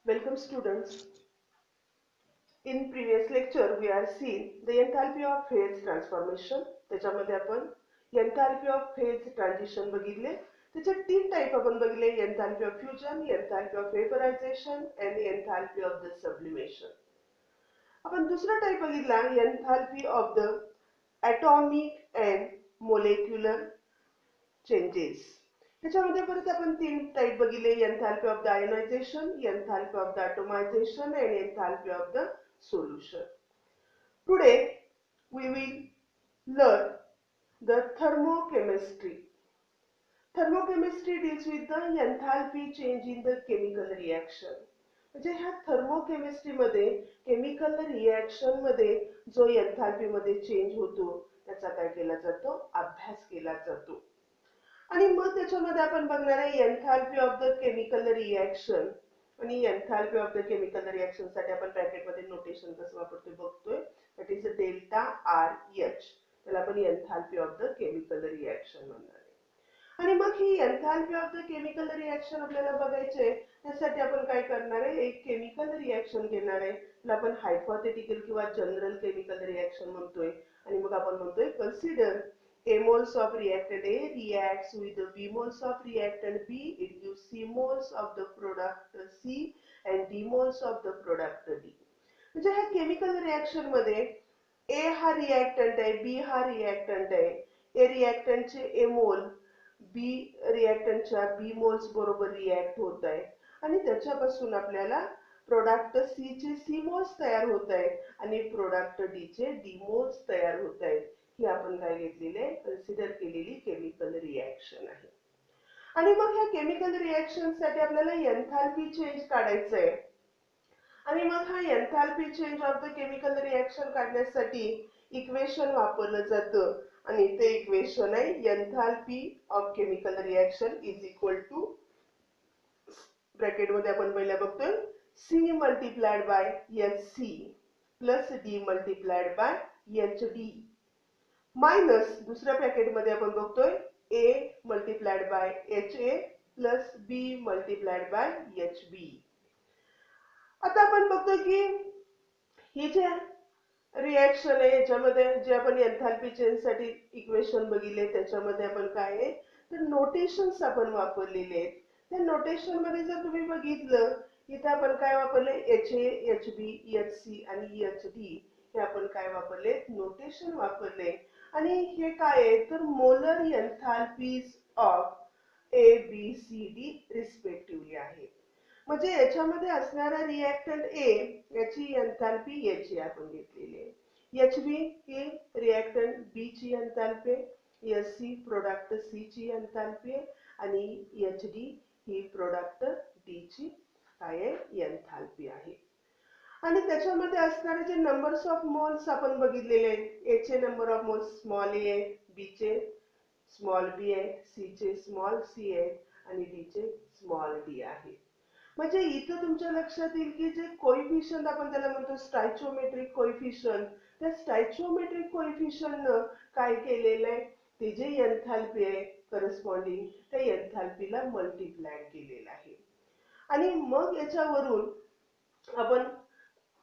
Welcome students. In previous lecture we are seen the enthalpy of phase transformation. त्याच्यामध्ये आपण enthalpy of phase transition बघितले. त्याचे तीन type आपण बघितले, enthalpy of fusion, enthalpy of vaporization and enthalpy of the sublimation. आपण दुसरा type बघितला enthalpy of the atomic and molecular changes. त्याच्यामध्ये परत आपण तीन टाइप बघितले, enthalpy of the ionization, enthalpy of the atomization and enthalpy of the solution. Today we will learn the thermochemistry. Thermochemistry deals with the enthalpy change in the chemical reaction. म्हणजे ह्या thermochemistry मध्ये chemical reaction मध्ये जो enthalpy मध्ये change होतो त्याचा काय केला जातो, अभ्यास केला जातो. आणि मग त्याच्यामध्ये आपण बघणार आहे enthalpy of the chemical reaction. आणि enthalpy of the chemical reaction साठी आपण ब्रॅकेट मध्ये नोटेशन कसं वापरतोय बघतोय. That is delta R H. त्याला आपण enthalpy of the chemical reaction म्हणणार आहे. आणि मग ही enthalpy of the chemical reaction आपल्याला बघायचे. त्यासाठी आपण काय करणार आहे, एक केमिकल रिएक्शन घेणार आहे. त्याला आपण हायपोथेटिकल किंवा जनरल केमिकल रिएक्शन म्हणतोय. आणि मग आपण म्हणतोय consider A moles of reactant A reacts with the B moles of reactant B. It gives C moles of the product C and D moles of the product D. म्हणजे ह्या chemical reaction मध्ये A हा reactant आहे, B हा reactant आहे. A रिएक्टंटचे A मोल B रिएक्टंटच्या B moles बरोबर react होत आहे आणि त्याच्यापासून आपल्याला प्रोडक्ट C चे C मोल्स तयार होत आहेत आणि प्रोडक्ट D चे D मोल्स तयार होत आहेत. ही आपण काय घेतलेले, कन्सिडर केलेली केमिकल रिएक्शन आहे. आणि मग ह्या केमिकल रिएक्शन साठी आपल्याला एन्थाल्पी चेंज काढायचं आहे. आणि मग हा enthalpy change of the chemical reaction काढण्यासाठी इक्वेशन वापरलं जातं. आणि ते इक्वेशन आहे enthalpy of chemical reaction is equal to, bracket मध्ये आपण पहिला बघतोय C multiplied by HC plus D multiplied by HD minus दुसऱ्या ब्रॅकेट मध्ये आपण बघतोय A multiplied by HA plus B multiplied by HB. आता आपण बघतोय की ही जे रिएक्शन आहे याच्यामध्ये जे आपण एन्थाल्पी चेंज साठी इक्वेशन बघितले त्याच्यामध्ये आपण काय आहे तर नोटेशन्स आपण वापरलेले आहेत. त्या नोटेशन मध्ये जर तुम्ही बघितलं इथे आपण काय वापरले, HA, HB, HC आणि HD हे आपण काय वापरले, नोटेशन वापरले. आणि हे काय आहे तर molar enthalpies of A, B, C, D respectively आहे. म्हणजे याच्यामध्ये असणारा रिएक्टंट A याची एन्थाल्पी HA आपण घेतलेली आहे. HB ही रिएक्टंट B ची एन्थाल्पी आहे. HC प्रोडक्ट C ची एन्थाल्पी आहे आणि HD ही प्रोडक्ट D ची काय आहे एन्थाल्पी आहे. आणि त्याच्यामध्ये असणारे जे नंबर्स ऑफ मोल्स आपण बघितलेले आहेत. A चे number of moles small a आहे, B चे स्मॉल b आहे, C चे स्मॉल c आहे आणि D चे स्मॉल d आहे. म्हणजे इथं तुमच्या लक्षात येईल की जे कोएफिशियंट आपण त्याला म्हणतो स्टॉइचियोमेट्रिक कोएफिशियंट, त्या स्टॉइचियोमेट्रिक कोएफिशियंट न काय केलेलं आहे, ते जे एन्थाल्पी आहे करस्पॉन्डिंग त्या एन्थाल्पीला मल्टिप्लाय केलेलं आहे. आणि मग याच्यावरून आपण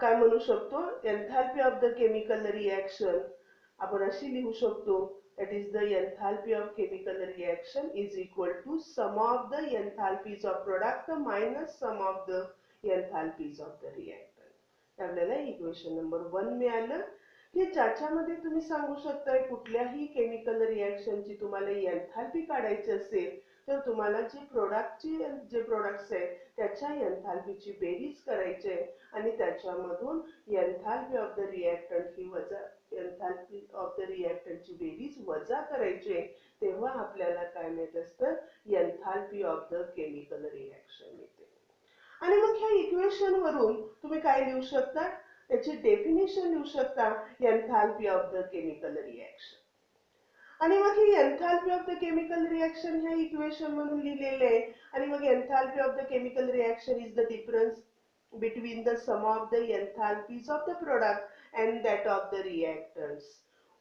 काय म्हणू शकतो, enthalpy of the chemical reaction आपण अशी लिहू शकतो, that is the enthalpy of chemical reaction is equal to sum of the enthalpies of product minus sum of the enthalpies of the reactant. आपल्याला इक्वेशन नंबर 1 मिळालं की ज्याच्यामध्ये तुम्ही सांगू शकता कुठल्याही केमिकल रिएक्शनची तुम्हाला एन्थाल्पी काढायची असेल तर तुम्हाला जे प्रोडक्ट्स आहेत त्याच्या एन्थाल्पीची बेरीज करायची आहे आणि त्याच्यामधून एन्थाल्पी ऑफ द रिएक्टंट ही वजा एन्थाल्पी ऑफ द रिएक्टंटची बेरीज वजा करायची, तेव्हा आपल्याला काय मिळत असतं, enthalpy of the chemical reaction मिळते. आणि मग ह्या इक्वेशन वरून तुम्ही काय लिहू शकता, त्याची डेफिनेशन लिहू शकता enthalpy of the chemical reaction. आणि मग ही enthalpy of the chemical reaction ह्या इक्वेशन मधून लिहिलेले आहे. आणि मग enthalpy of the chemical reaction is the difference between the sum of the enthalpies of the product and that of the reactants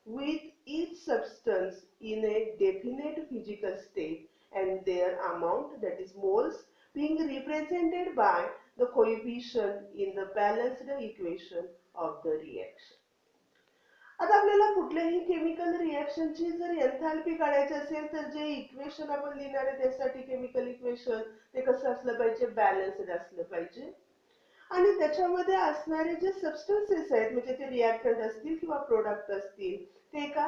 with each substance in a definite physical state and their amount, that is moles, being represented by the coefficient in the balanced equation of the reaction. आता आपल्याला कुठल्याही chemical रिएक्शनची जर enthalpy काढायची असेल तर जे equation आपण लिहिणार आहे त्यासाठी केमिकल इक्वेशन ते कसं असलं पाहिजे, बॅलन्स्ड असलं पाहिजे. आणि त्याच्यामध्ये असणारे जे सबस्टन्सेस आहेत म्हणजे ते रिएक्टंट असतील किंवा प्रोडक्ट असतील ते एका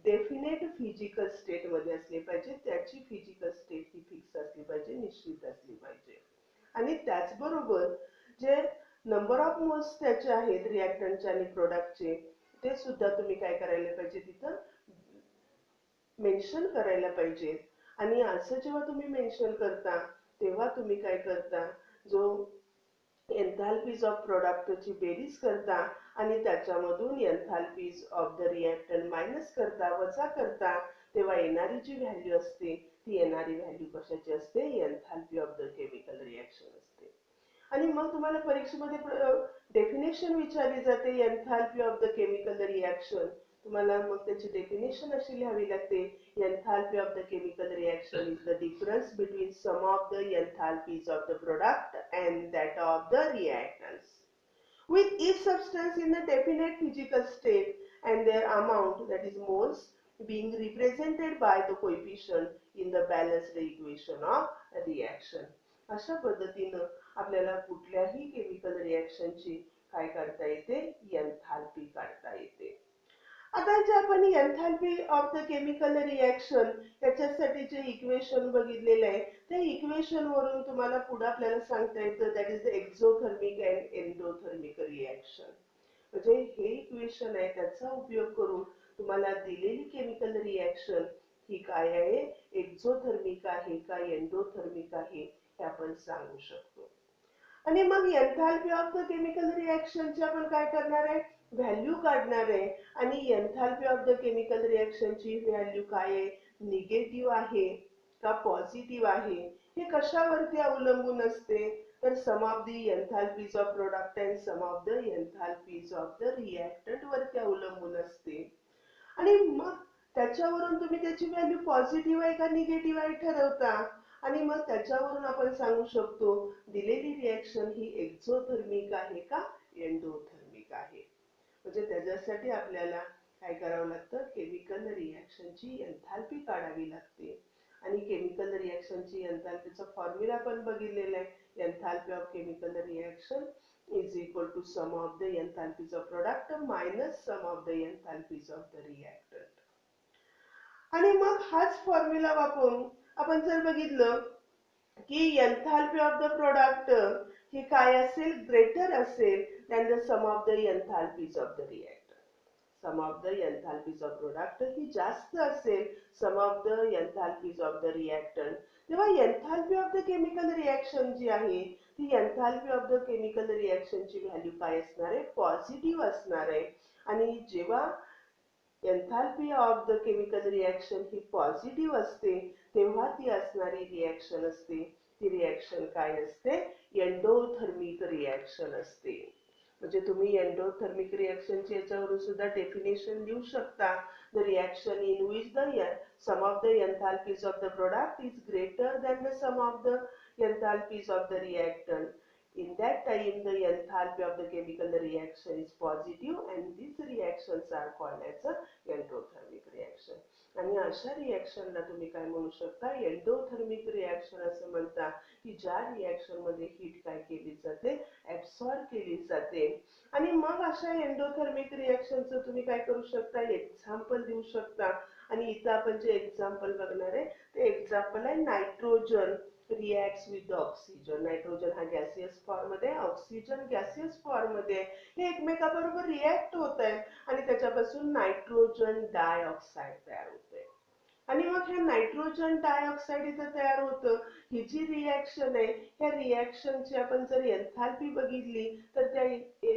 डेफिनेट फिजिकल स्टेट मध्ये असले पाहिजे. त्याची फिजिकल स्टेट ही फिक्स असली पाहिजे, निश्चित असली पाहिजे. आणि त्याचबरोबर जे नंबर ऑफ मोल्स त्याचे आहेत रिएक्टंटचे आणि प्रोडक्टचे ते सुद्धा तुम्ही काय करायला पाहिजे, तिथं मेन्शन करायला पाहिजे. आणि असं जेव्हा तुम्ही मेन्शन करता तेव्हा तुम्ही काय करता, जो एन्थाल्पीज ऑफ प्रोडक्टची बेरीज करता आणि त्याच्यामधून एन्थाल्पीज ऑफ द रिएक्टंट मायनस करता, वजा करता, तेव्हा येणारी जी व्हॅल्यू असते ती येणारी व्हॅल्यू कशाची असते, enthalpy of the chemical reaction असते. आणि मग तुम्हाला परीक्षेमध्ये डेफिनेशन विचारली जाते enthalpy of the chemical reaction. तुम्हाला मग त्याची डेफिनेशन अशी लिहावी लागते, enthalpy of the chemical reaction is the difference between sum of the enthalpies of the product and that of the reactants with each substance in a definite physical state and their amount, that is moles, being represented by the coefficient in the balanced equation of reaction. अशा पद्धतीनं आपल्याला कुठल्याही chemical रिएक्शनची काय काढता येते, enthalpy काढता येते. आता जे आपण enthalpy of the chemical reaction त्याच्यासाठी जे इक्वेशन बघितलेलं आहे त्या इक्वेशन वरून तुम्हाला पुढे आपल्याला सांगता येतं that is the exothermic and endothermic reaction. म्हणजे हे इक्वेशन आहे त्याचा उपयोग करून तुम्हाला दिलेली केमिकल रिएक्शन ही काय आहे, एक्झोथर्मिक आहे का एंडोथर्मिक आहे हे आपण सांगू शकतो. आणि मग एन्थाल्पी ऑफ द केमिकल रिएक्शनची आपण काय करणार आहे, व्हॅल्यू काढणार आहे. आणि एन्थाल्पी ऑफ द केमिकल रिएक्शनची व्हॅल्यू काय आहे, निगेटिव्ह आहे का पॉझिटिव्ह आहे, हे कशावरती अवलंबून असते, तर sum of the enthalpies of product and sum of the enthalpies of the reactant वरती अवलंबून असते. आणि मग त्याच्यावरून तुम्ही त्याची व्हॅल्यू पॉझिटिव्ह आहे का निगेटिव्ह आहे ठरवता. आणि मग त्याच्यावरून आपण सांगू शकतो दिलेली रिएक्शन ही एक्झोथर्मिक आहे का एंडोथर्मिक आहे. म्हणजे त्याच्यासाठी आपल्याला काय करावं लागतं, केमिकल रिएक्शनची एन्थाल्पी काढावी लागते. आणि केमिकल रिएक्शनची एन्थाल्पीचा फॉर्म्युला पण बघितलेला आहे, enthalpy of chemical reaction is equal to sum of the enthalpies of product minus sum of the enthalpies of the reactant. आणि मग हाच फॉर्म्युला वापरून आपण जर बघितलं की एन्थाल्पी ऑफ द प्रोडक्ट ही काय असेल, ग्रेटर असेल than the sum of the enthalpies of the reactant. Sum of the enthalpies of product ही जास्त असेल sum of the enthalpies of the reactant, तेव्हा enthalpy of the chemical reaction जी आहे ती एन्थाल्पी ऑफ द केमिकल रिएक्शनची value काय असणार आहे, पॉझिटिव्ह असणार आहे. आणि जेव्हा enthalpy of the chemical reaction ही पॉझिटिव्ह असते तेव्हा ती असणारी रिएक्शन असते ती रिएक्शन काय असते, एंडोथर्मिक रिएक्शन असते. म्हणजे तुम्ही एंडोथर्मिक रिएक्शनची याच्यावरून सुद्धा डेफिनेशन लिहू शकता, the reaction in which the sum of the enthalpies of the product is greater than the sum of the enthalpies of the reactant. In that time, the enthalpy of the chemical reaction is positive and these reactions are called as a endothermic reaction. आणि अशा रिएक्शनला तुम्ही काय म्हणू शकता, endothermic reaction असं म्हणता की ज्या रिएक्शन मध्ये हीट काय केली जाते, ऍब्सॉर्ब केली जाते. आणि मग अशा एंडोथर्मिक रिएक्शनचं तुम्ही काय करू शकता, एक्झाम्पल देऊ शकता. आणि इथं आपण जे एक्झाम्पल बघणार आहे ते एक्झाम्पल आहे nitrogen reacts with the oxygen. Nitrogen हा गॅसियस फॉर्म मध्ये, ऑक्सिजन गॅसियस फॉर्म मध्ये, हे एकमेकाबरोबर रिएक्ट होत आहे आणि त्याच्यापासून नायट्रोजन डायऑक्साईड तयार होते. आणि मग हे नायट्रोजन डायऑक्साईड इथं तयार होतं. ही जी रिएक्शन आहे ह्या रिएक्शनची आपण जर एन्थाल्पी बघितली तर त्या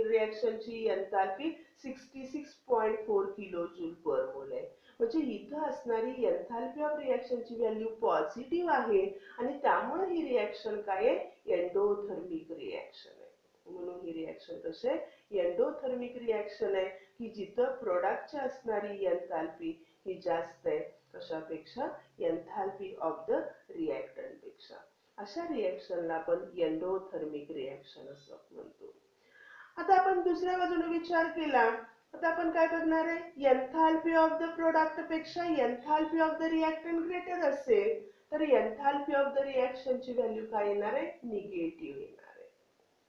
रिएक्शनची एन्थाल्पी 66.4 किलो जूल पर मोल आहे. म्हणजे इथं असणारी एन्थाल्पी ऑफ रिएक्शनची व्हॅल्यू पॉझिटिव्ह आहे आणि त्यामुळे ही रिएक्शन काय आहे, एंडोथर्मिक रिएक्शन आहे. म्हणून ही रिएक्शन कशी आहे, एंडोथर्मिक रिएक्शन आहे की जिथं प्रोडक्टची असणारी एन्थाल्पी ही जास्त आहे कशापेक्षा, एन्थाल्पी ऑफ द रिएक्टंट पेक्षा. अशा रिएक्शनला आपण एंडोथर्मिक रिएक्शन असं म्हणतो. आता आपण दुसऱ्या बाजूने विचार केला, आता आपण काय बघणार आहे, एन्थाल्पी ऑफ द प्रोडक्ट पेक्षा enthalpy of the reactant greater असेल तर एन्थाल्पी ऑफ द रिएक्शनची व्हॅल्यू काय येणार आहे, निगेटिव्ह येणार आहे.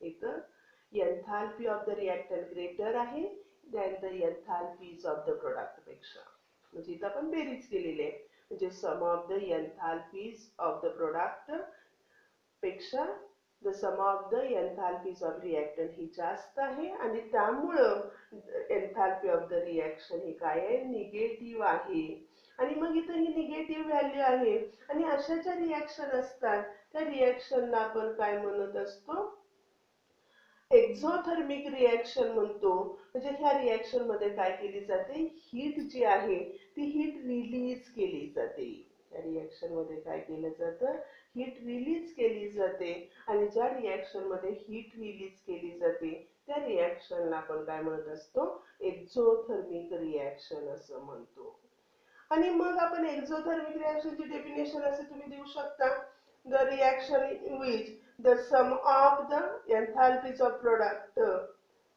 इथं enthalpy of the reactant greater आहे than the enthalpies of the product पेक्षा. म्हणजे इथं आपण बेरीज केलेली आहे, म्हणजे sum of the enthalpies of the product पेक्षा the sum of the enthalpies of reactant ही जास्त आहे आणि त्यामुळं एन्थाल्पी ऑफ द रिएक्शन ही काय आहे, निगेटिव्ह आहे. आणि मग इथं ही निगेटिव्ह व्हॅल्यू आहे आणि अशा ज्या रिएक्शन असतात त्या रिएक्शनला आपण काय म्हणत असतो, एक्झोथर्मिक रिएक्शन म्हणतो. म्हणजे ह्या रिएक्शन मध्ये काय केली जाते, हीट जी आहे ती हीट रिलीज केली जाते. या रिएक्शन मध्ये काय केलं जातं, हीट रिलीज केली जाते आणि ज्या रिएक्शन मध्ये हीट रिलीज केली जाते त्या रिएक्शनला आपण काय म्हणत असतो, एक्झोथर्मिक रिएक्शन असं म्हणतो. आणि मग आपण एक्झोथर्मिक रिएक्शनची डेफिनेशन असे तुम्ही देऊ शकता, the reaction in which the sum of the enthalpies of product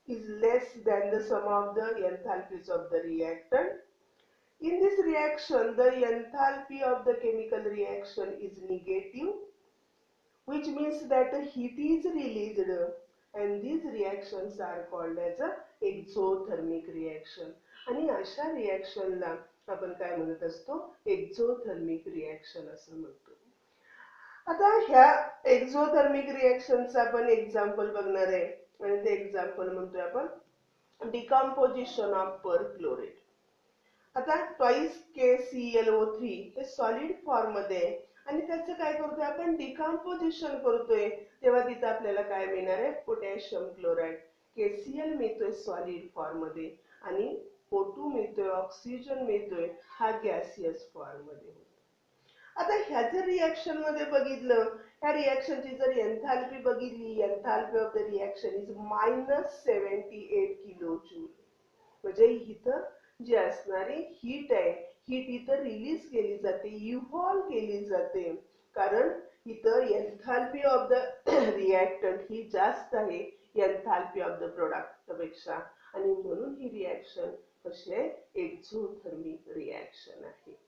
is less than the sum of the enthalpies of the reactant. In this reaction, the enthalpy of the chemical reaction is negative, which means that the heat is released, and these reactions are called as a exothermic reaction. आणि अशा रिएक्शनला आपण काय म्हणत असतो, exothermic reaction असं म्हणतो. आता ह्या एक्झोथर्मिक रिएक्शनचं आपण एक्झाम्पल बघणार आहे आणि ते एक्झाम्पल म्हणतोय आपण डिकम्पोजिशन ऑफ परक्लोरेट. आता ट्वाइस KClO3 हे सॉलिड फॉर्म मध्ये आणि त्याचं काय करतोय आपण, डिकम्पोजिशन करतोय, तेव्हा तिथं आपल्याला काय मिळणार आहे, पोटॅशियम क्लोराईड. KCl मिळतोय सॉलिड फॉर्म मध्ये आणि O2 मिळतोय, ऑक्सिजन मिळतोय, हा गॅसियस फॉर्म मध्ये. आता ह्या जर रिएक्शन मध्ये बघितलं, ह्या रिएक्शनची जर एन्थाल्पी बघितली, enthalpy of the reaction is -78 kilo joule. म्हणजे इथं जी असणारी हीट आहे, हीट इथं रिलीज केली जाते, इव्हॉल्व केली जाते, कारण इथं एन्थाल्पी ऑफ द रिएक्टंट ही जास्त आहे एन्थाल्पी ऑफ द प्रोडक्ट पेक्षा, आणि म्हणून ही रिएक्शन कशी आहे, एक्झोथर्मिक रिएक्शन आहे.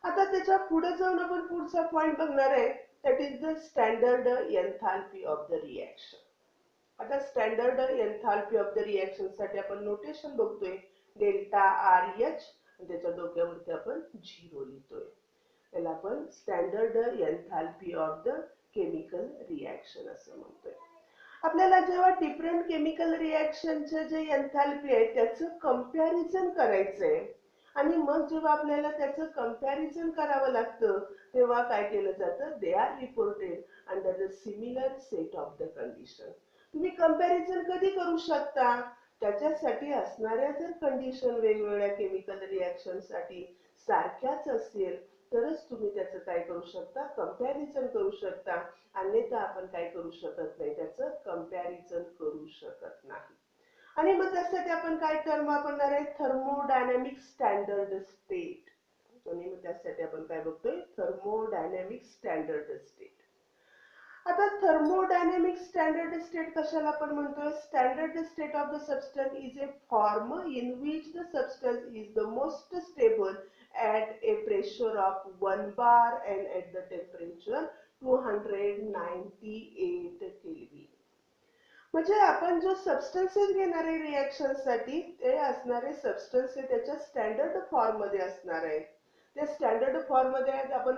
आता त्याच्या पुढे जाऊन आपण पुढचा पॉइंट बघणार आहे, that is the standard enthalpy of the reaction. आता standard enthalpy of the reaction साठी आपण नोटेशन बघतोय, डेल्टा RH, त्याच्या डोक्यावरती आपण 0 लिहितोय. त्याला आपण standard enthalpy of the chemical reaction असं म्हणतोय. आपल्याला जेव्हा डिफरंट केमिकल रिएक्शनचे जे एन्थाल्पी आहे त्याचं कंपॅरिझन करायचंय आणि मग जेव्हा आपल्याला त्याचं कंपॅरिझन करावं लागतं तेव्हा काय केलं जातं, they are reported under the similar set of the condition. तुम्ही कंपॅरिझन कधी करू शकता, त्याच्यासाठी असणाऱ्या जर कंडिशन वेगवेगळ्या केमिकल रिएक्शन साठी सारख्याच असेल तरच तुम्ही त्याचं काय करू शकता, कंपॅरिझन करू शकता, अन्यथा आपण काय करू शकत नाही, त्याचं कंपॅरिझन करू शकत नाही. आणि मग त्यासाठी आपण काय टर्म वापरणार आहे, थर्मोडायनॅमिक स्टँडर्ड स्टेट. आणि मग त्यासाठी आपण काय बघतोय, थर्मोडायनॅमिक स्टँडर्ड स्टेट. आता थर्मोडायनॅमिक स्टँडर्ड स्टेट कशाला आपण म्हणतोय, standard state of the substance is a form in which the substance is the most stable at a pressure of 1 bar and at the temperature 298 Kelvin. म्हणजे आपण जो substances घेणार आहे reaction साठी ते असणारे सबस्टन्स हे त्याच्या स्टँडर्ड फॉर्म मध्ये असणार आहे. ते स्टँडर्ड फॉर्म मध्ये आपण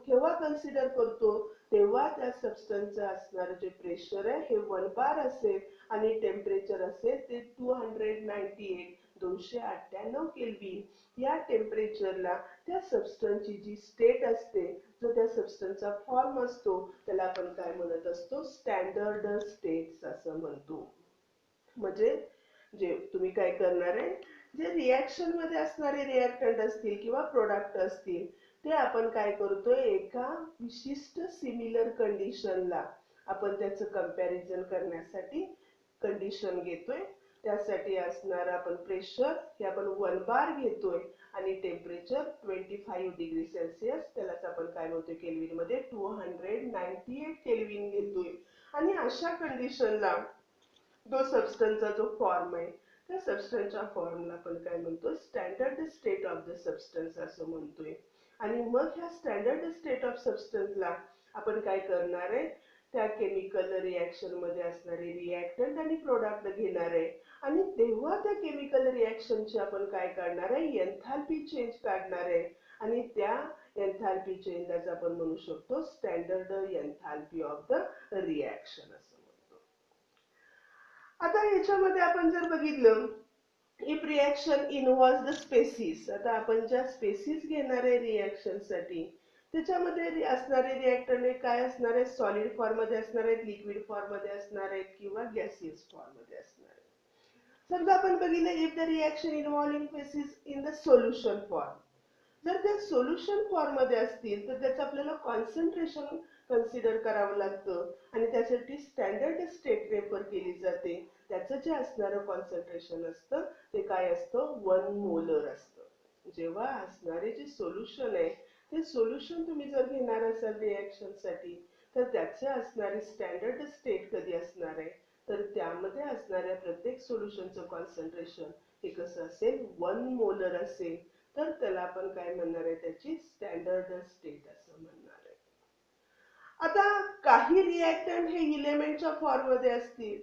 केव्हा कन्सिडर करतो, तेव्हा त्या सबस्टन्सचं असणारं जे प्रेशर आहे हे 1 बार असेल आणि टेम्परेचर असेल ते 298 केल्विन. या टेम्परेचरला त्या सबस्टन्सची जी स्टेट असते, जो त्या सबस्टन्सचा फॉर्म असतो, त्याला आपण काय म्हणत असतो, स्टँडर्ड स्टेट्स असं म्हणतो. म्हणजे जे तुम्ही काय करणार आहे, जे रिएक्शन मध्ये असणारे रिएक्टंट असतील किंवा प्रोडक्ट असतील ते आपण काय करतोय, एका विशिष्ट सिमिलर कंडिशनला आपण त्याचं कंपॅरिझन करण्यासाठी कंडिशन घेतोय त्यासाठी असणार आपण प्रेशर हे आपण 1 बार घेतोय आणि टेम्परेचर 25 डिग्री सेल्सिअस, त्यालाच आपण काय म्हणतोय केल्विन मध्ये 298 केल्विन घेतोय. आणि अशा कंडिशनला जो सबस्टन्सचा जो फॉर्म आहे त्या सबस्टन्सच्या फॉर्मला आपण काय म्हणतो standard state of the substance असं म्हणतोय. आणि मग ह्या स्टँडर्ड स्टेट ऑफ सबस्टन्सला आपण काय करणार आहे त्या केमिकल रिॲक्शन मध्ये असणारे रिॲक्टंट आणि प्रोडक्ट घेणार आहे आणि तेव्हा त्या केमिकल रिॲक्शनची आपण काय काढणार आहे एन्थाल्पी चेंज काढणार आहे आणि त्या एन्थाल्पी चेंजलाच आपण म्हणू शकतो standard enthalpy of the reaction असं म्हणतो. आता याच्यामध्ये आपण जर बघितलं if reaction involves the species, आता आपण ज्या स्पेसिस घेणार आहे रिॲक्शन साठी त्याच्यामध्ये असणारे रिॲक्टंट काय असणार आहे सॉलिड फॉर्म मध्ये असणार आहेत, लिक्विड फॉर्म मध्ये असणार आहेत किंवा गॅसियस फॉर्म मध्ये असणार आहेत. समजा आपण बघितलं if the reaction involving species in the solution form, जर ते सोल्युशन फॉर्म मध्ये असतील तर त्याचं आपल्याला कॉन्सन्ट्रेशन कन्सिडर करावं लागतं आणि त्यासाठी स्टँडर्ड स्टेट रेफर केली जाते. त्याचं जे असणारं कॉन्सन्ट्रेशन असतं ते काय असतं 1 मोलर असतं. जेव्हा असणारे जे सोल्युशन आहे ते सोल्युशन तुम्ही जर घेणार असाल रिॲक्शन साठी तर त्याचे असणारे स्टँडर्ड स्टेट कधी असणार आहे तर त्यामध्ये असणाऱ्या प्रत्येक सोल्युशनचं कॉन्सन्ट्रेशन हे कसं असेल 1 मोलर असेल तर त्याला आपण काय म्हणणार आहे त्याची स्टँडर्ड स्टेट असं म्हणणार आहे. आता काही रिॲक्टंट हे इलेमेंटच्या फॉर्म मध्ये असतील,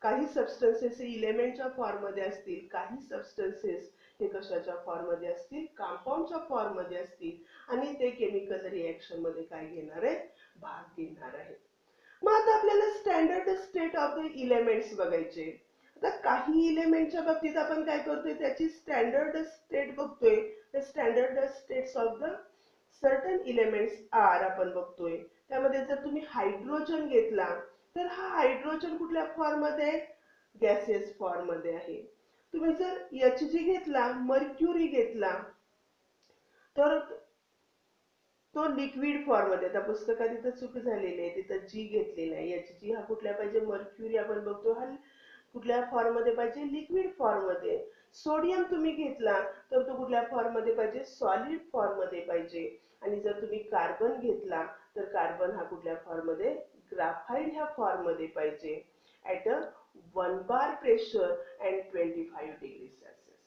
काही सबस्टन्सेस हे इलेमेंटच्या फॉर्म मध्ये असतील, काही सबस्टन्सेस हे कशाच्या फॉर्म मध्ये असतील कंपाऊंडच्या फॉर्म मध्ये असतील आणि ते केमिकल रिॲक्शन मध्ये काय घेणार आहेत भाग घेणार आहेत. मग आता आपल्याला standard state of the elements बघायचे. आता काही इलेमेंटच्या बाबतीत आपण काय करतोय त्याची स्टँडर्ड स्टेट बघतोय. The standard states of the certain elements are आपण बघतोय. त्यामध्ये जर तुम्ही हायड्रोजन घेतला तर हा हायड्रोजन कुठल्या फॉर्म मध्ये गॅसियस फॉर्म मध्ये आहे. तुम्ही जर Hg घेतला मर्क्युरी घेतला तर तो लिक्विड फॉर्म मध्ये, आता पुस्तकात इथं चूक झालेली आहे तिथं जी घेतलेला आहे Hg हा कुठल्या पाहिजे मर्क्युरी आपण बघतो हा कुठल्या फॉर्म मध्ये पाहिजे लिक्विड फॉर्म मध्ये. सोडियम तुम्ही घेतला तर तो कुठल्या फॉर्म मध्ये पाहिजे सॉलिड फॉर्म मध्ये पाहिजे. आणि जर तुम्ही कार्बन घेतला तर कार्बन हा कुठल्या फॉर्म मध्ये ग्राफाइट ह्या फॉर्म मध्ये पाहिजे at a 1 bar pressure and 25 degree Celsius.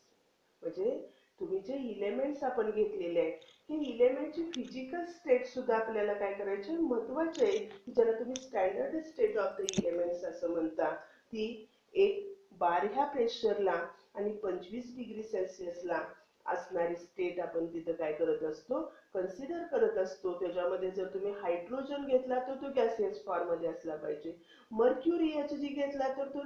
म्हणजे तुम्ही जे इलेमेंट्स आपण घेतलेले आहेत हे इलेमेंटची फिजिकल स्टेट सुद्धा आपल्याला काय करायचे महत्वाचे आहे, ज्याला तुम्ही standard state of the elements असं म्हणता. ती 1 बार ह्या प्रेशरला आणि 25 डिग्री सेल्सिअसला असणारी स्टेट आपण तिथं काय करत असतो कन्सिडर करत असतो. त्याच्यामध्ये जर तुम्ही हायड्रोजन घेतला तर तो गॅसियस फॉर्म मध्ये असला पाहिजे, मर्क्युरी Hg घेतला तर तो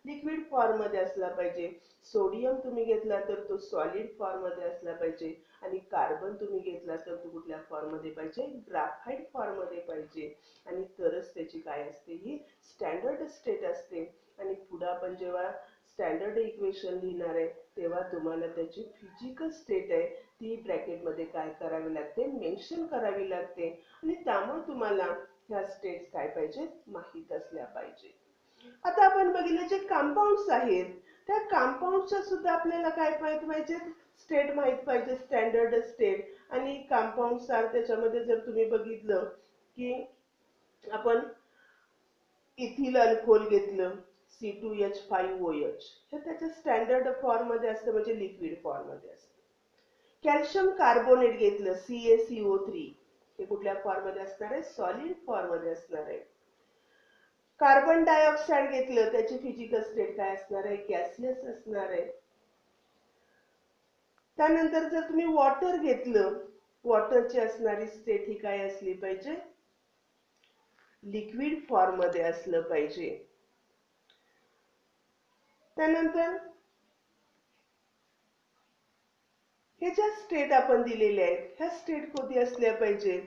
लिक्विड फॉर्म मध्ये असला पाहिजे, सोडियम तुम्ही घेतला तर तो सॉलिड फॉर्म मध्ये असला पाहिजे आणि कार्बन तुम्ही घेतला तर तो कुठल्या फॉर्म मध्ये पाहिजे ग्राफाइट फॉर्म मध्ये पाहिजे. आणि तरच त्याची काय असते ही स्टँडर्ड स्टेट असते. आणि पुढे आपण जेव्हा स्टँडर्ड इक्वेशन लिहिणार आहे तेव्हा तुम्हाला त्याची फिजिकल स्टेट आहे ती ब्रॅकेट मध्ये काय करावी लागते मेन्शन करावी लागते आणि त्यामुळे तुम्हाला ह्या स्टेट्स काय पाहिजे माहित असल्या पाहिजे. आता आपण बघितलं जे कंपाऊंड्स आहेत त्या कंपाऊंडच्या सुद्धा आपल्याला काय माहित पाहिजे स्टेट माहित पाहिजे स्टँडर्ड स्टेट. आणि कंपाऊंड्स आर त्याच्यामध्ये जर तुम्ही बघितलं की आपण इथिल अल्कोहोल घेतलं C2H5OH हे त्याच्या स्टँडर्ड फॉर्म मध्ये असतं म्हणजे लिक्विड फॉर्म मध्ये असतं. कॅल्शियम कार्बोनेट घेतलं CaCO3 हे कुठल्या फॉर्म मध्ये असणार आहे सॉलिड फॉर्म मध्ये असणार आहे. कार्बन डायऑक्साइड घेतलं त्याची फिजिकल स्टेट काय असणार आहे गॅसियस असणार आहे. त्यानंतर जर तुम्ही वॉटर घेतलं वॉटरची असणारी स्टेट ही काय असली पाहिजे लिक्विड फॉर्म मध्ये असलं पाहिजे. त्यानंतर हे ज्या स्टेट आपण दिलेल्या आहेत ह्या स्टेट कोणती असल्या पाहिजे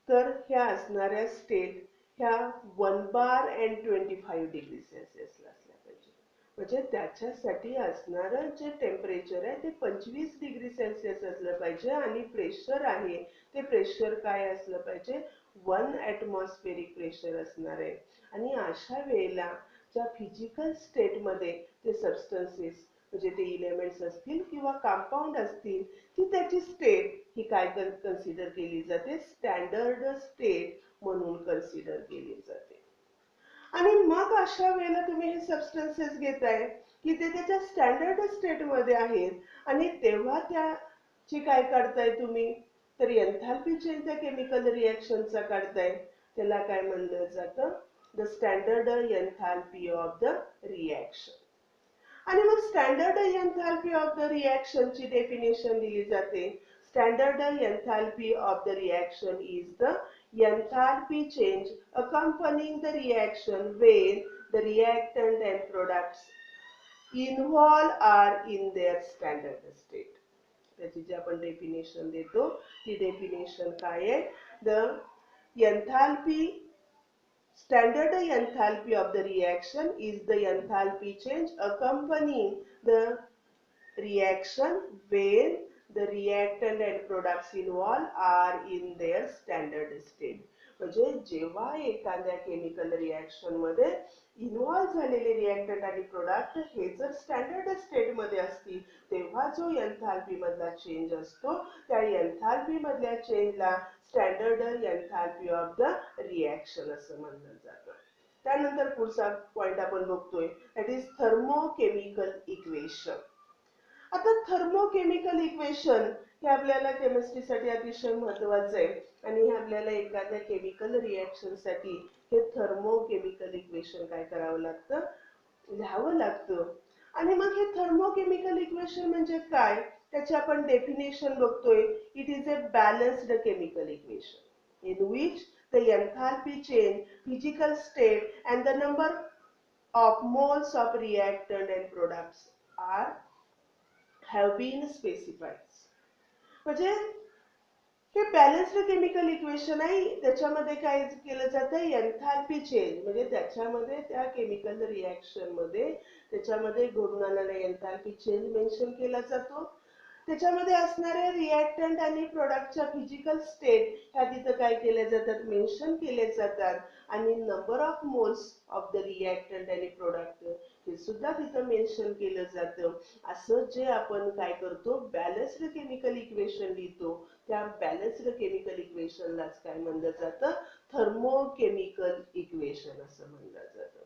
तर ह्या असणाऱ्या स्टेट ह्या 1 बार अँड 25 डिग्री सेल्सिअसला असल्या पाहिजे. म्हणजे त्याच्यासाठी असणारं जे टेम्परेचर आहे ते 25 डिग्री सेल्सिअस असलं पाहिजे आणि प्रेशर आहे ते प्रेशर काय असलं पाहिजे 1 ॲटमॉस्फेरिक प्रेशर असणार आहे. आणि अशा वेळेला ज्या फिजिकल स्टेटमध्ये ते सबस्टन्सेस म्हणजे ते इलेमेंट्स असतील किंवा कंपाऊंड असतील ती त्याची स्टेट ही काय कन्सिडर केली जाते, स्टँडर्ड स्टेट म्हणून कन्सिडर केली जाते. आणि मग अशा वेळेला तुम्ही हे सबस्टन्सेस घेताय की ते त्याच्या स्टँडर्ड स्टेटमध्ये आहेत आणि तेव्हा त्याची काय काढताय तुम्ही, तर एन्थाल्पी चेंज त्या केमिकल रिॲक्शनचा काढताय. त्याला काय म्हणलं जातं, the standard enthalpy of the reaction. आणि मग स्टँडर्ड एन्थाल्पी ऑफ द रिॲक्शनची डेफिनेशन दिली जाते. Standard enthalpy of the reaction is the enthalpy change accompanying the reaction when the reactant and products involved are in their standard state. त्याची जी आपण definition देतो ती definition काय आहे, the enthalpy standard enthalpy of the reaction is the enthalpy change accompanying the reaction when the reactant and products involved are in their standard state. म्हणजे जेव्हा एखाद्या chemical reaction मध्ये इन्व्हॉल्व झालेले रिॲक्टंट आणि प्रोडक्ट हे जर स्टँडर्ड स्टेट मध्ये असतील तेव्हा जो एन्थाल्पी मधला चेंज असतो त्या एन्थाल्पी मधल्या चेंजला standard enthalpy of the reaction असं म्हणलं जातं. त्यानंतर पुढचा पॉइंट आपण बघतोय दॅट इज थर्मोकेमिकल इक्वेशन. आता थर्मोकेमिकल इक्वेशन हे आपल्याला केमिस्ट्रीसाठी अतिशय महत्त्वाचं आहे आणि हे आपल्याला एखाद्या केमिकल रिॲक्शनसाठी हे थर्मोकेमिकल इक्वेशन काय करावं लागतं, लिहावं लागतं. आणि मग हे थर्मोकेमिकल इक्वेशन म्हणजे काय त्याची आपण डेफिनेशन बघतोय. It is a balanced chemical equation in which the enthalpy change, physical state and the number of moles of reactant and products are have been specified. म्हणजे हे बॅलन्स्ड केमिकल इक्वेशन आहे. त्याच्यामध्ये काय केलं जातं, एन्थाल्पी चेंज म्हणजे त्याच्यामध्ये त्या केमिकल रिॲक्शन मध्ये त्याच्यामध्ये घडून आलेला एन्थाल्पी चेंज मेन्शन केला जातो. त्याच्यामध्ये असणारे रिॲक्टंट आणि प्रोडक्टच्या फिजिकल स्टेट ह्या तिथं काय केल्या जातात, मेन्शन केले जातात. आणि number of moles of the reactant आणि प्रोडक्ट हे सुद्धा तिथं मेन्शन केलं जातं. असं जे आपण काय करतो, बॅलन्स्ड केमिकल इक्वेशन लिहितो त्या बॅलन्स्ड केमिकल इक्वेशनलाच काय म्हणलं जातं, थर्मोकेमिकल इक्वेशन असं म्हणलं जातं.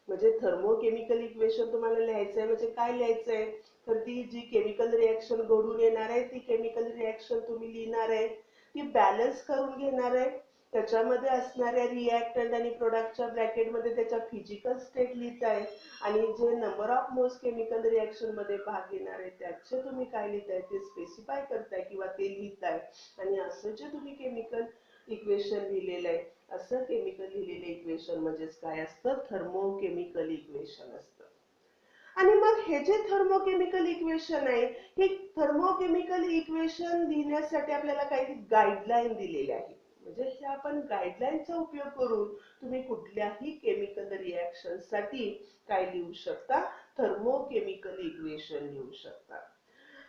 म्हणजे थर्मोकेमिकल इक्वेशन तुम्हाला लिहायचं आहे म्हणजे काय लिहायचं आहे, तर ती जी केमिकल रिॲक्शन घडून येणार आहे ती केमिकल रिॲक्शन तुम्ही लिहिणार आहे, ती बॅलन्स करून घेणार आहे. त्याच्यामध्ये असणाऱ्या रिॲक्टंट आणि प्रोडक्टच्या ब्रॅकेटमध्ये त्याच्या फिजिकल स्टेट लिहिताय आणि जे number of moles chemical reaction मध्ये भाग घेणार आहे त्याचे तुम्ही काय लिहिताय ते स्पेसिफाय करताय किंवा ते लिहिताय. आणि असं जे तुम्ही केमिकल इक्वेशन लिहिलेलं आहे असं केमिकल लिहिलेलं इक्वेशन म्हणजेच काय असतं, थर्मोकेमिकल इक्वेशन असतं. आणि मग हे जे थर्मोकेमिकल इक्वेशन आहे हे थर्मोकेमिकल इक्वेशन लिहिण्यासाठी आपल्याला काही गाईडलाईन दिलेल्या आहेत. म्हणजे हे आपण गाईडलाईनचा उपयोग करून तुम्ही कुठल्याही केमिकल रिॲक्शन साठी काय लिहू शकता, थर्मोकेमिकल इक्वेशन लिहू शकता.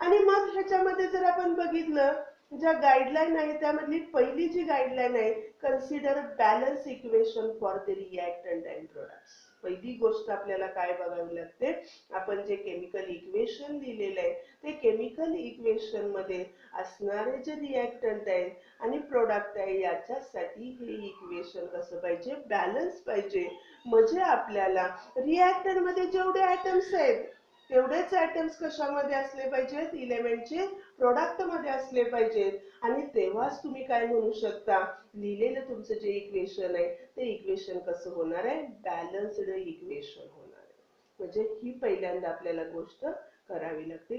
आणि मग ह्याच्यामध्ये जर आपण बघितलं ज्या गाईडलाईन आहे त्यामधली पहिली जी गाईडलाईन आहे, consider balance equation for the reactant and products. पहिली गोष्ट आपल्याला काय बघावी लागते, आपण जे केमिकल इक्वेशन लिहिलेलं आहे ते केमिकल इक्वेशन मध्ये असणारे जे रिॲक्टंट आहेत आणि प्रोडक्ट आहे याच्यासाठी हे इक्वेशन कसं पाहिजे, बॅलन्स पाहिजे. म्हणजे आपल्याला रिॲक्टंट मध्ये जेवढे आयटम्स आहेत तेवढेच आयटम्स कशामध्ये असले पाहिजेत, इलेमेंटचे प्रोडक्ट मध्ये असले पाहिजेत. आणि तेव्हाच तुम्ही काय म्हणू शकता, लिहिलेलं तुमचं जे इक्वेशन आहे ते इक्वेशन कसं होणार आहे, बॅलन्स्ड इक्वेशन होणार आहे. म्हणजे ही पहिल्यांदा आपल्याला गोष्ट करावी लागते.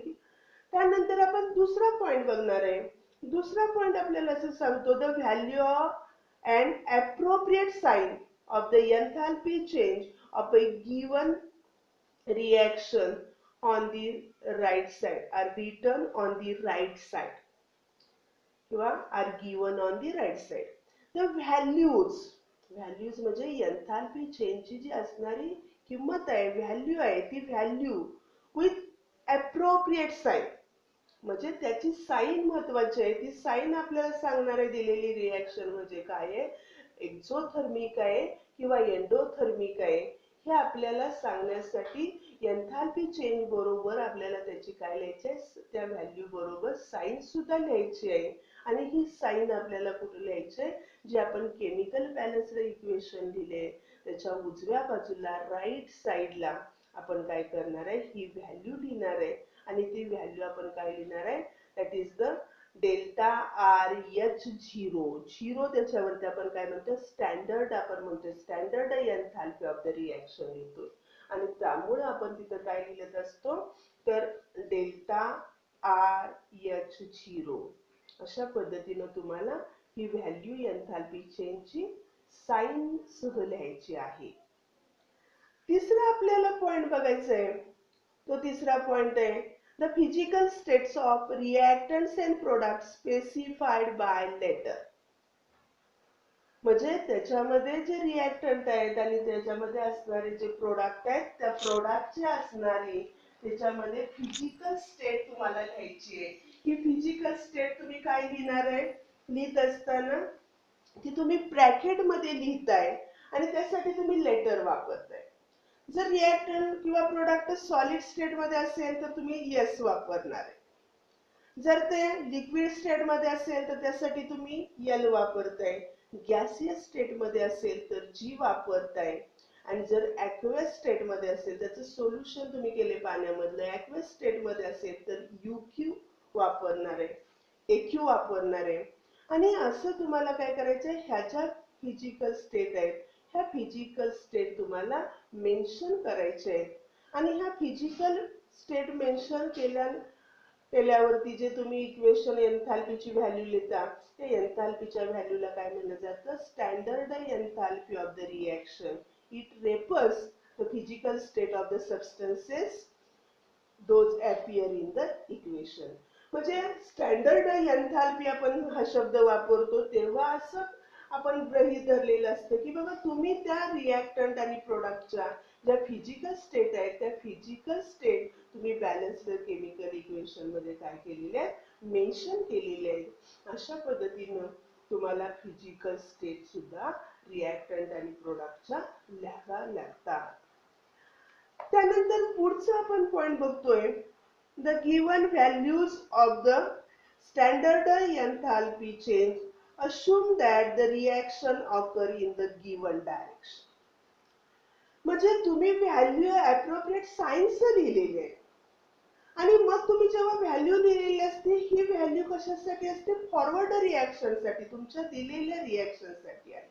त्यानंतर आपण दुसरा पॉइंट बघणार आहे. दुसरा पॉइंट आपल्याला असं सांगतो, the value and appropriate sign of the enthalpy change of a given reaction on the right side are written on the right side किंवा are given on the right side. The values म्हणजे enthalpy चेंजची जी असणारी किंमत आहे, value आहे, ती value with appropriate sign म्हणजे त्याची sign महत्वाची आहे. ती साइन आपल्याला सांगणार आहे दिलेली रिॲक्शन म्हणजे काय आहे, एक्झोथर्मिक आहे किंवा एंडोथर्मिक आहे हे आपल्याला सांगण्यासाठी एन्थाल्पी चेंज बरोबर आपल्याला त्याची काय लिहायची आहे, त्या व्हॅल्यू बरोबर साइन सुद्धा लिहायची आहे. आणि ही साइन आपल्याला कुठे लिहायची आहे, जे आपण केमिकल बॅलन्स इक्वेशन लिहिले त्याच्या उजव्या बाजूला राईट साइडला आपण काय करणार आहे, ही व्हॅल्यू लिहिणार आहे. आणि ती व्हॅल्यू आपण काय लिहिणार आहे, that is the delta R H zero त्याच्यावरती आपण काय म्हणतो, स्टँडर्ड आपण म्हणतो, standard enthalpy of the reaction लिहितो. आणि त्यामुळे आपण तिथं काय लिहित असतो, तर डेल्टा आर एच झिरो अशा पद्धतीनं तुम्हाला ही व्हॅल्यू एन्थाल्पी चेंजची साइन सह लिहायची आहे. तिसरा आपल्याला पॉइंट बघायचा आहे, तो तिसरा पॉइंट आहे the physical states of reactants and products specified by letter. म्हणजे त्याच्यामध्ये जे रिएक्टंट आहेत आणि त्याच्यामध्ये असणारे जे प्रोडक्ट आहेत, त्या प्रोडक्टचे असणारी त्याच्यामध्ये फिजिकल स्टेट तुम्हाला लिहायची आहे. ही फिजिकल स्टेट तुम्ही काय लिहिणार आहे, लिहित असताना ती तुम्ही ब्रॅकेट मध्ये लिहिताय आणि त्यासाठी तुम्ही लेटर वापरताय. जर रिएक्टंट किंवा प्रोडक्ट सॉलिड स्टेट मध्ये असेल तर तुम्ही एस वापरणार आहे. जर ते लिक्विड स्टेट मध्ये असेल तर त्यासाठी तुम्ही एल वापरताय. गॅसियस स्टेट मध्ये असेल तर जी वापरताय. आणि जर ॲक्वस स्टेट मध्ये असेल, त्याचं सोल्युशन तुम्ही केले पाण्यामधलं, ॲक्वस स्टेट मध्ये असेल तर UQ वापरणार आहे, AQ वापरणार आहे. आणि असं तुम्हाला काय करायचंय, ह्याच्या फिजिकल स्टेट आहेत, ह्या फिजिकल स्टेट तुम्हाला मेन्शन करायचे आहेत. आणि ह्या फिजिकल स्टेट मेन्शन केल्यावरती जे तुम्ही इक्वेशन एन्थाल्पीची व्हॅल्यू लिहिता, त्या एन्थाल्पीच्या व्हॅल्यूला काय म्हणलं जातं, standard enthalpy of the reaction. It refers the physical state of the substances those appear in the equation. म्हणजे स्टँडर्ड एन्थाल्पी आपण हा शब्द वापरतो तेव्हा असं आपण गृहीत धरलेलं असतं की बाबा तुम्ही त्या रिएक्टंट आणि प्रोडक्टच्या ज्या फिजिकल स्टेट आहेत, त्या फिजिकल स्टेट तुम्ही बॅलन्स्ड केमिकल इक्वेशन मध्ये काय केलेले आहेत, मेन्शन केलेले आहेत. अशा पद्धतीनं तुम्हाला फिजिकल स्टेट सुद्धा रिएक्टंट आणि प्रोडक्टच्या लिहाव्या लागतात. त्यानंतर पुढचा आपण पॉइंट बघतोय, the given values of the standard enthalpy change assume that the reaction occur in the given direction. म्हणजे तुम्ही व्हॅल्यू ॲप्रोप्रिएट साइन्स लिहिलेली आहे आणि मग तुम्ही जेव्हा व्हॅल्यू लिहिलेली असते, ही व्हॅल्यू कशासाठी असते, फॉरवर्ड रिएक्शन साठी, तुमच्या दिलेल्या रिएक्शन साठी आहे.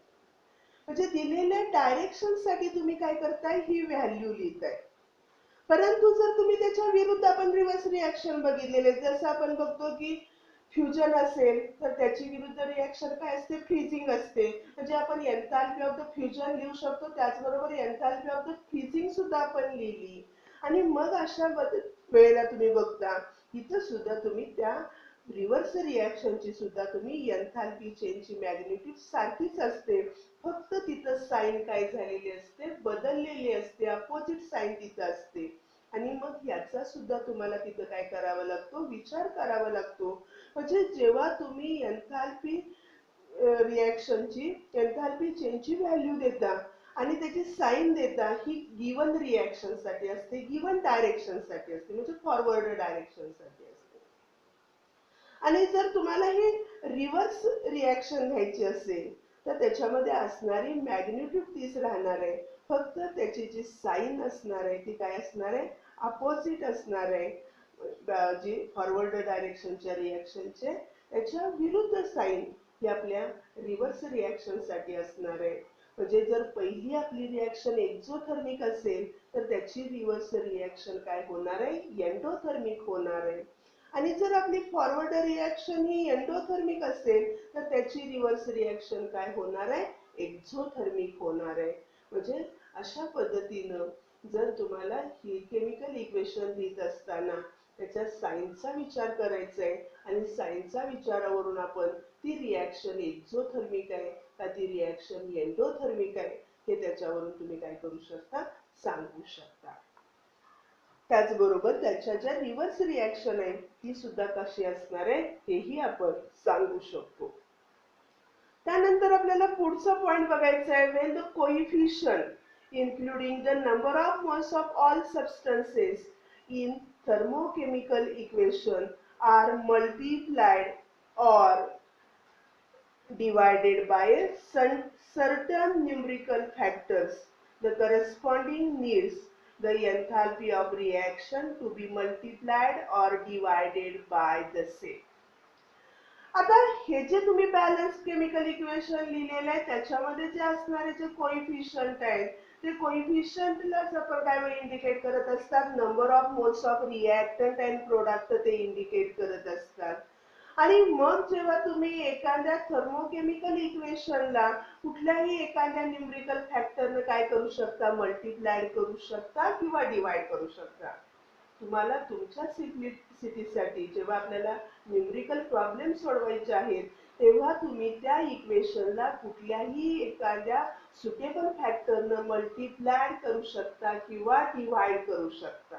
म्हणजे दिलेल्या डायरेक्शन साठी तुम्ही काय करताय, ही व्हॅल्यू लिहिताय. परंतु जर तुम्ही त्याच्या विरुद्ध आपण रिव्हर्स रिएक्शन बघितलेले, जसं आपण बघतो की फ्युजन असेल तर त्याची विरुद्ध रिएक्शन काय असते, फ्रीजिंग असते. म्हणजे आपण एन्थाल्पी ऑफ द फ्युजन लिहू शकतो, त्याचबरोबर एन्थाल्पी ऑफ द फ्रीजिंग सुद्धा आपण लिहिली. आणि मग अशा वेळेला तुम्ही बघता इथं सुद्धा तुम्ही त्या रिव्हर्स रिएक्शनची सुद्धा तुम्ही एन्थाल्पी चेंजची मॅग्निट्यूड सारखीच असते, फक्त तिथं साइन काय झालेली असते, बदललेली असते, अपोजिट साइन तिथं असते. आणि मग याचा सुद्धा तुम्हाला तिथं काय करावा लागतो, विचार करावा लागतो. म्हणजे जेव्हा तुम्ही एन्थाल्पी रिएक्शनची एन्थाल्पी चेंजची व्हॅल्यू देता आणि त्याची साइन देता, ही गिवन रिएक्शन साठी असते, गिवन डायरेक्शन साठी असते, म्हणजे फॉरवर्ड डायरेक्शन साठी असते. आणि जर तुम्हाला ही रिव्हर्स रिएक्शन घ्यायची असेल तर त्याच्यामध्ये असणारी मॅग्निट्यूड तीच राहणार आहे, फक्त त्याची जी साइन असणार आहे ती काय असणार आहे, अपोजिट असणार आहे. जी फॉरवर्ड डायरेक्शनच्या रिएक्शनचे त्याच्या विरुद्ध साइन ही आपल्या रिव्हर्स रिएक्शन साठी असणार आहे. म्हणजे जर पहिली आपली रिएक्शन एक्झोथर्मिक असेल तर त्याची रिव्हर्स रिएक्शन काय होणार आहे, एंडोथर्मिक होणार आहे. आणि जर आपली फॉरवर्ड रिएक्शन ही एंडोथर्मिक असेल तर त्याची रिव्हर्स रिएक्शन काय होणार आहे, एक्झोथर्मिक होणार आहे. म्हणजे अशा पद्धतीनं जर तुम्हाला ही केमिकल इक्वेशन लिहित असताना त्याच्या साइनचा विचार करायचा आहे आणि साइनचा विचारावरून आपण ती रिएक्शन एक्झोथर्मिक आहे का ती रिएक्शन एंडोथर्मिक आहे हे त्याच्यावरून तुम्ही काय करू शकता, सांगू शकता. त्याचबरोबर त्याच्या ज्या रिव्हर्स रिएक्शन आहे ती सुद्धा कशी असणार आहे हेही आपण सांगू शकतो. त्यानंतर आपल्याला पुढचा पॉइंट बघायचा आहे, when the coefficient including the number of moles of all substances in thermochemical equation are multiplied or divided by certain numerical factors. The corresponding needs the enthalpy of reaction to be multiplied or divided by the same. आता हे जे तुम्ही balance chemical equation लिहिलेलं आहे त्याच्यामध्ये जे असणारे जे कोइफिशियंट आहेत ते कोइफिशियंटला आपण काय इंडिकेट करत असतात, number of moles of reactant and product ते इंडिकेट करत असतात. आणि मग जेव्हा तुम्ही एखाद्या थर्मोकेमिकल इक्वेशनला कुठल्याही एखाद्या न्यूमरिकल फॅक्टरने काय करू शकता, मल्टिप्लाय करू शकता किंवा डिवाइड करू शकता. तुम्हाला तुमच्या सिम्प्लिसिटीसाठी जेव्हा आपल्याला न्यूमरिकल प्रॉब्लेम सोडवायचे आहेत तेव्हा तुम्ही त्या इक्वेशनला कुठल्याही एखाद्या सुटेबल फॅक्टरनं मल्टिप्लाय करू शकता किंवा डिवाइड करू शकता.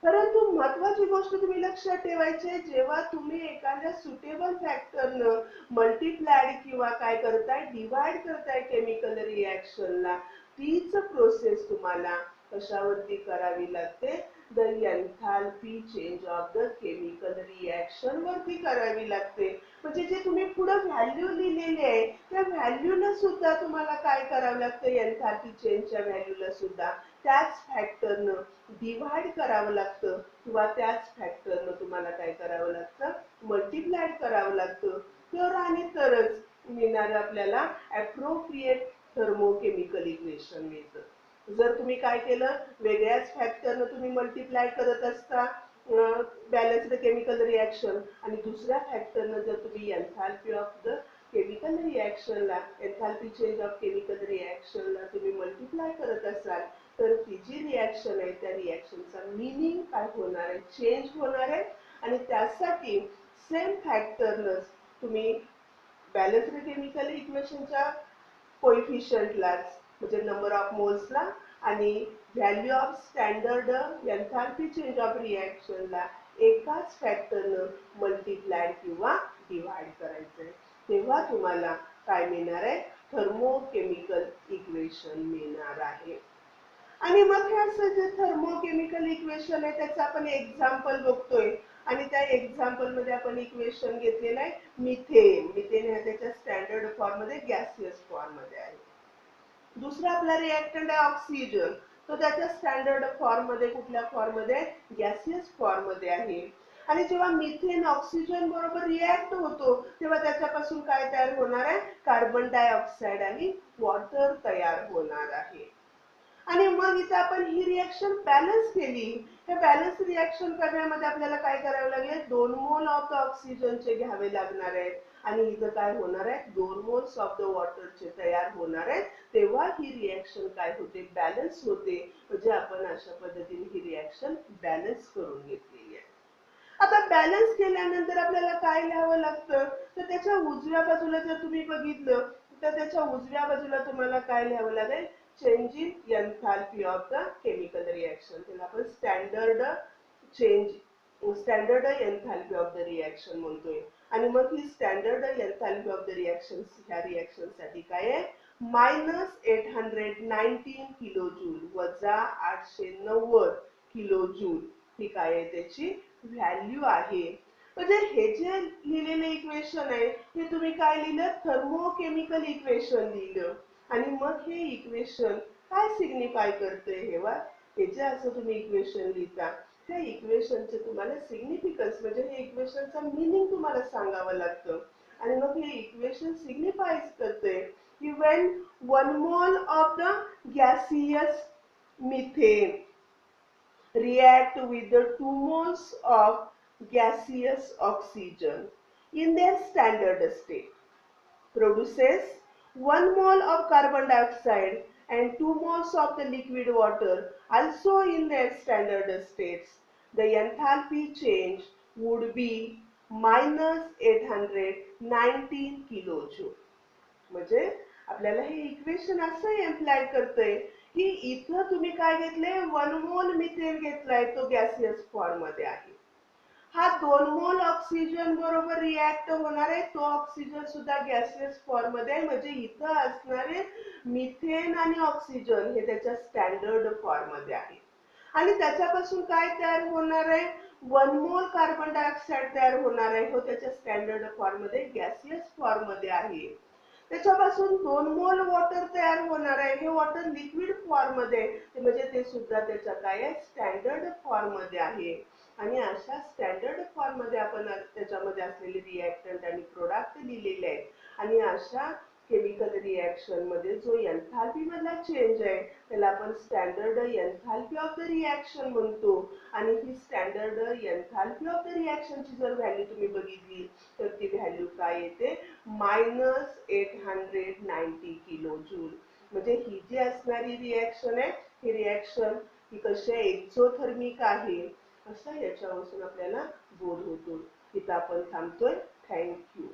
परंतु महत्वाची गोष्ट तुम्ही लक्षात ठेवायची, जेव्हा तुम्ही एखाद्या सुटेबल फॅक्टरनं मल्टिप्लाय किंवा काय करताय, डिवाइड करताय केमिकल रिएक्शनला, तीच प्रोसेस तुम्हाला कशावरती करावी लागते, the enthalpy change of the chemical reaction वरती करावी लागते. म्हणजे जे तुम्ही पुढे व्हॅल्यू लिहिलेली आहे त्या व्हॅल्यूला सुद्धा तुम्हाला काय करावं लागतं, एन्थाल्पी चेंजच्या व्हॅल्यूला सुद्धा त्याच फॅक्टरनं डिवाइड करावं लागतं किंवा त्याच फॅक्टरनं तुम्हाला काय करावं लागतं, मल्टिप्लाय करावं लागतं. तर आणि तरच मिळणारं आपल्याला ॲप्रोप्रिएट थर्मोकेमिकल इक्वेशन मिळतं. जर तुम्ही काय केलं, वेगळ्याच फॅक्टरनं तुम्ही मल्टिप्लाय करत असता बॅलन्स्ड केमिकल रिएक्शन आणि दुसऱ्या फॅक्टरनं जर तुम्ही एन्थाल्पी ऑफ द केमिकल रिएक्शनला, एन्थाल्पी चेंज ऑफ केमिकल रिएक्शनला तुम्ही मल्टिप्लाय करत असाल तर ती जी रिएक्शन आहे त्या रिएक्शनचा मीनिंग काय होणार आहे, चेंज होणार आहे. आणि त्यासाठी सेम फॅक्टरनं तुम्ही बॅलन्स्ड केमिकल इक्वेशनच्या कोइफिशियंटलाच म्हणजे नंबर ऑफ मोल्सला आणि value of standard enthalpy change of रिएक्शनला एकाच फॅक्टरनं मल्टिप्लाय किंवा डिवाइड करायचंय. तेव्हा तुम्हाला काय मिळणार आहे, थर्मोकेमिकल इक्वेशन मिळणार आहे. आणि मग हे असं जे थर्मोकेमिकल इक्वेशन आहे त्याचं आपण एक्झाम्पल बघतोय आणि त्या एक्झाम्पल मध्ये आपण इक्वेशन घेतलेलं आहे मिथेन. मिथेन हा त्याच्या स्टँडर्ड फॉर्म मध्ये गॅसियस फॉर्म मध्ये आहे. दुसरा आपला रिएक्टंट आहे ऑक्सिजन, तो त्याच्या स्टँडर्ड फॉर्म मध्ये कुठल्या फॉर्म मध्ये, गॅसियस फॉर्म मध्ये आहे. आणि जेव्हा मिथेन ऑक्सिजन बरोबर रिएक्ट होतो तेव्हा त्याच्यापासून काय तयार होणार आहे, कार्बन डायऑक्साइड आणि वॉटर तयार होणार आहे. आणि मग इथे आपण ही रिएक्शन बॅलन्स केली. हे बॅलन्स रिएक्शन करण्यामध्ये आपल्याला काय करावं लागेल, 2 मोल ऑफ द ऑक्सिजनचे घ्यावे लागणार आहेत आणि इथं काय होणार आहे, 2 मोल्स ऑफ द वॉटरचे तयार होणार आहेत. तेव्हा ही रिएक्शन काय होते, बॅलन्स होते. म्हणजे आपण अशा पद्धतीने ही रिएक्शन बॅलन्स करून घेतलेली आहे. आता बॅलन्स केल्यानंतर आपल्याला काय लिहावं लागतं, तर त्याच्या उजव्या बाजूला जर तुम्ही बघितलं तर त्याच्या उजव्या बाजूला तुम्हाला काय लिहावं लागेल, change in enthalpy of the chemical reaction. त्याला आपण standard enthalpy of the reaction म्हणतोय. आणि मग ही standard enthalpy of the reaction ह्या रिएक्शन साठी काय आहे, -819 किलो जूल वजा 890 किलो जूल ही काय आहे त्याची व्हॅल्यू आहे. म्हणजे हे जे लिहिलेलं इक्वेशन आहे हे तुम्ही काय लिहिलं, थर्मोकेमिकल इक्वेशन लिहिलं. आणि मग हे इक्वेशन काय सिग्निफाय करते, हे जे असं तुम्ही इक्वेशन लिहिता त्या इक्वेशनचे तुम्हाला सिग्निफिकन्स म्हणजे हे इक्वेशनचा मीनिंग तुम्हाला सांगावं लागतं. आणि मग हे इक्वेशन सिग्निफाय करते की when 1 mole of the gaseous methane react with the 2 moles of gaseous oxygen in their standard state produces 1 mole of carbon dioxide and 2 moles of the liquid water also in their standard states, the enthalpy change would be -819 kilojoule. म्हणजे आपल्याला हे equation असं employ करतंय की इथं तुम्ही काय घेतलंय, 1 मोल मिथेन घेतलाय, तो गॅसियस फॉर्म मध्ये आहे. हा 2 मोल ऑक्सिजन बरोबर रिॲक्ट होणार आहे. तो ऑक्सिजन सुद्धा गॅसियस फॉर्म मध्ये आहे. म्हणजे इथं असणारे मिथेन आणि ऑक्सिजन हे त्याच्या स्टँडर्ड फॉर्म मध्ये आहे. आणि त्याच्यापासून काय तयार होणार आहे? 1 मोल कार्बन डायऑक्साईड तयार होणार आहे. हो त्याच्या स्टँडर्ड फॉर्म मध्ये गॅसियस फॉर्म मध्ये आहे. त्याच्यापासून 2 मोल वॉटर तयार होणार आहे. हे वॉटर लिक्विड फॉर्म मध्ये म्हणजे ते सुद्धा त्याच्या काय आहे? स्टँडर्ड फॉर्म मध्ये आहे. आणि अशा स्टँडर्ड फॉर्म मध्ये आपण त्याच्यामध्ये असलेले रिएक्टंट आणि प्रोडक्ट लिहिलेले आहेत. आणि अशा केमिकल रिएक्शन मध्ये जो एन्थाल्पी मधला चेंज आहे त्याला आपण standard enthalpy of the reaction म्हणतो. आणि ही स्टँडर्ड एन्थाल्पी ऑफ द रिएक्शनची जर व्हॅल्यू तुम्ही बघितली तर ती व्हॅल्यू काय येते? -890 किलो जूल. म्हणजे ही जी असणारी रिएक्शन आहे ही रिएक्शन ही कशी आहे? एक्झोथर्मिक आहे असं याच्यापासून आपल्याला बोध होतो. इथं आपण थांबतोय. थँक्यू.